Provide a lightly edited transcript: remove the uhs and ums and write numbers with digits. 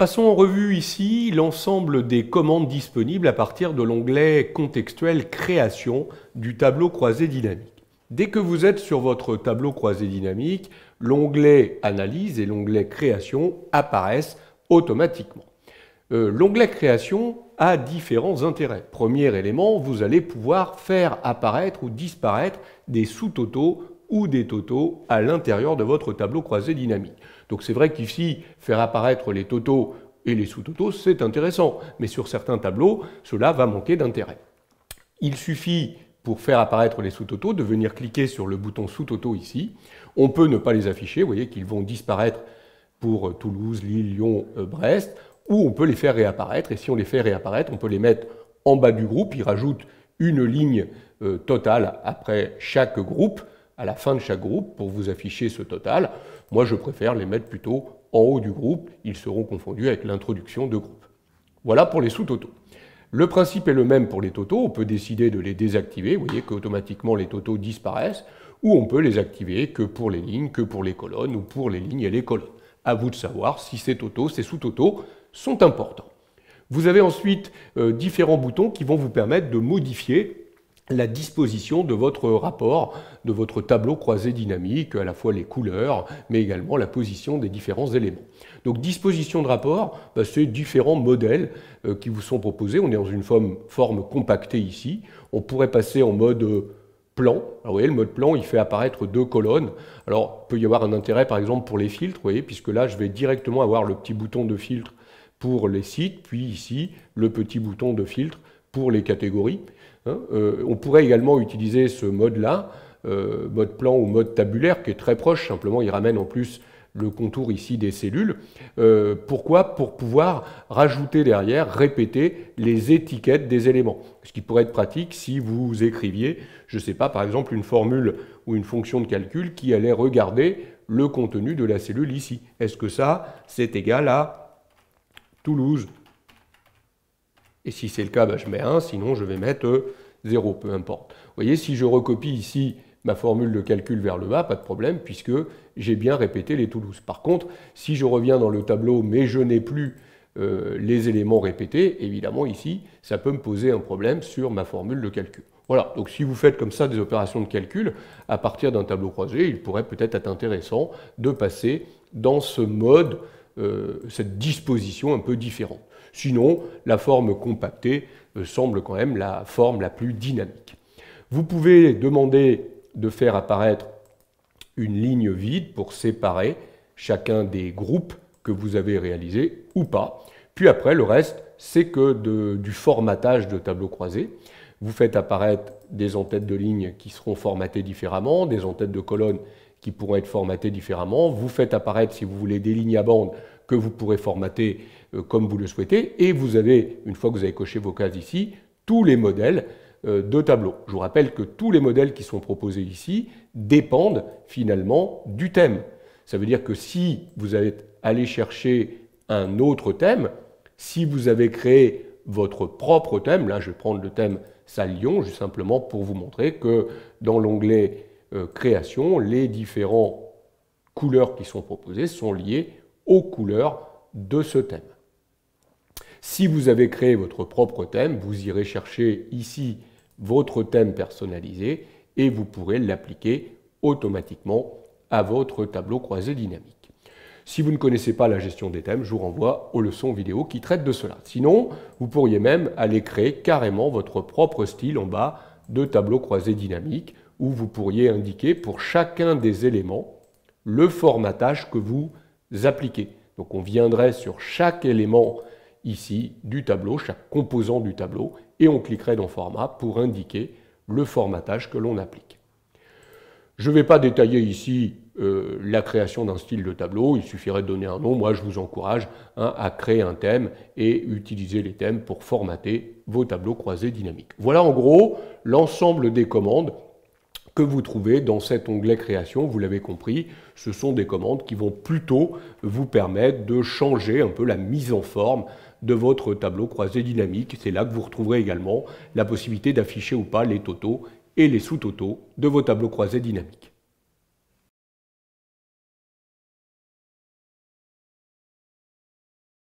Passons en revue ici l'ensemble des commandes disponibles à partir de l'onglet contextuel Création du tableau croisé dynamique. Dès que vous êtes sur votre tableau croisé dynamique, l'onglet Analyse et l'onglet Création apparaissent automatiquement. L'onglet Création a différents intérêts. Premier élément, vous allez pouvoir faire apparaître ou disparaître des sous-totaux ou des totaux à l'intérieur de votre tableau croisé dynamique. Donc c'est vrai qu'ici, faire apparaître les totaux et les sous-totaux, c'est intéressant, mais sur certains tableaux, cela va manquer d'intérêt. Il suffit, pour faire apparaître les sous-totaux, de venir cliquer sur le bouton sous-totaux ici. On peut ne pas les afficher, vous voyez qu'ils vont disparaître pour Toulouse, Lille, Lyon, Brest, ou on peut les faire réapparaître, et si on les fait réapparaître, on peut les mettre en bas du groupe. Il rajoute une ligne totale après chaque groupe, à la fin de chaque groupe, pour vous afficher ce total. Moi, je préfère les mettre plutôt en haut du groupe. Ils seront confondus avec l'introduction de groupe. Voilà pour les sous-totaux. Le principe est le même pour les totaux. On peut décider de les désactiver. Vous voyez qu'automatiquement, les totaux disparaissent. Ou on peut les activer que pour les lignes, que pour les colonnes, ou pour les lignes et les colonnes. À vous de savoir si ces totaux, ces sous-totaux sont importants. Vous avez ensuite différents boutons qui vont vous permettre de modifier la disposition de votre rapport, de votre tableau croisé dynamique, à la fois les couleurs, mais également la position des différents éléments. Donc disposition de rapport, c'est différents modèles qui vous sont proposés. On est dans une forme compactée ici. On pourrait passer en mode plan. Alors, vous voyez, le mode plan, il fait apparaître deux colonnes. Alors, il peut y avoir un intérêt, par exemple, pour les filtres, vous voyez, puisque là, je vais directement avoir le petit bouton de filtre pour les sites, puis ici, le petit bouton de filtre pour les catégories. On pourrait également utiliser ce mode-là, mode plan ou mode tabulaire, qui est très proche, simplement il ramène en plus le contour ici des cellules. Pourquoi? Pour pouvoir rajouter derrière, répéter les étiquettes des éléments. Ce qui pourrait être pratique si vous écriviez, je ne sais pas, par exemple une formule ou une fonction de calcul qui allait regarder le contenu de la cellule ici. Est-ce que ça, c'est égal à Toulouse? Et si c'est le cas, je mets 1, sinon je vais mettre 0, peu importe. Vous voyez, si je recopie ici ma formule de calcul vers le bas, pas de problème, puisque j'ai bien répété les Toulouse. Par contre, si je reviens dans le tableau, mais je n'ai plus les éléments répétés, évidemment ici, ça peut me poser un problème sur ma formule de calcul. Voilà, donc si vous faites comme ça des opérations de calcul, à partir d'un tableau croisé, il pourrait peut-être être intéressant de passer dans ce mode, cette disposition un peu différente. Sinon, la forme compactée semble quand même la forme la plus dynamique. Vous pouvez demander de faire apparaître une ligne vide pour séparer chacun des groupes que vous avez réalisés ou pas. Puis après, le reste, c'est que du formatage de tableau croisé. Vous faites apparaître des en-têtes de lignes qui seront formatées différemment, des en-têtes de colonnes qui pourront être formatées différemment. Vous faites apparaître, si vous voulez, des lignes à bande que vous pourrez formater comme vous le souhaitez. Et vous avez, une fois que vous avez coché vos cases ici, tous les modèles de tableau. Je vous rappelle que tous les modèles qui sont proposés ici dépendent finalement du thème. Ça veut dire que si vous allez aller chercher un autre thème, si vous avez créé votre propre thème, là je vais prendre le thème Salle Lyon, juste simplement pour vous montrer que dans l'onglet Création, les différentes couleurs qui sont proposées sont liées aux couleurs de ce thème. Si vous avez créé votre propre thème, vous irez chercher ici votre thème personnalisé et vous pourrez l'appliquer automatiquement à votre tableau croisé dynamique. Si vous ne connaissez pas la gestion des thèmes, je vous renvoie aux leçons vidéo qui traitent de cela. Sinon, vous pourriez même aller créer carrément votre propre style en bas de tableau croisé dynamique où vous pourriez indiquer pour chacun des éléments le formatage que vous appliquez. Donc on viendrait sur chaque élément ici du tableau, chaque composant du tableau, et on cliquerait dans Format pour indiquer le formatage que l'on applique. Je ne vais pas détailler ici la création d'un style de tableau, il suffirait de donner un nom. Moi je vous encourage à créer un thème et utiliser les thèmes pour formater vos tableaux croisés dynamiques. Voilà en gros l'ensemble des commandes que vous trouvez dans cet onglet Création. Vous l'avez compris, ce sont des commandes qui vont plutôt vous permettre de changer un peu la mise en forme de votre tableau croisé dynamique. C'est là que vous retrouverez également la possibilité d'afficher ou pas les totaux et les sous-totaux de vos tableaux croisés dynamiques.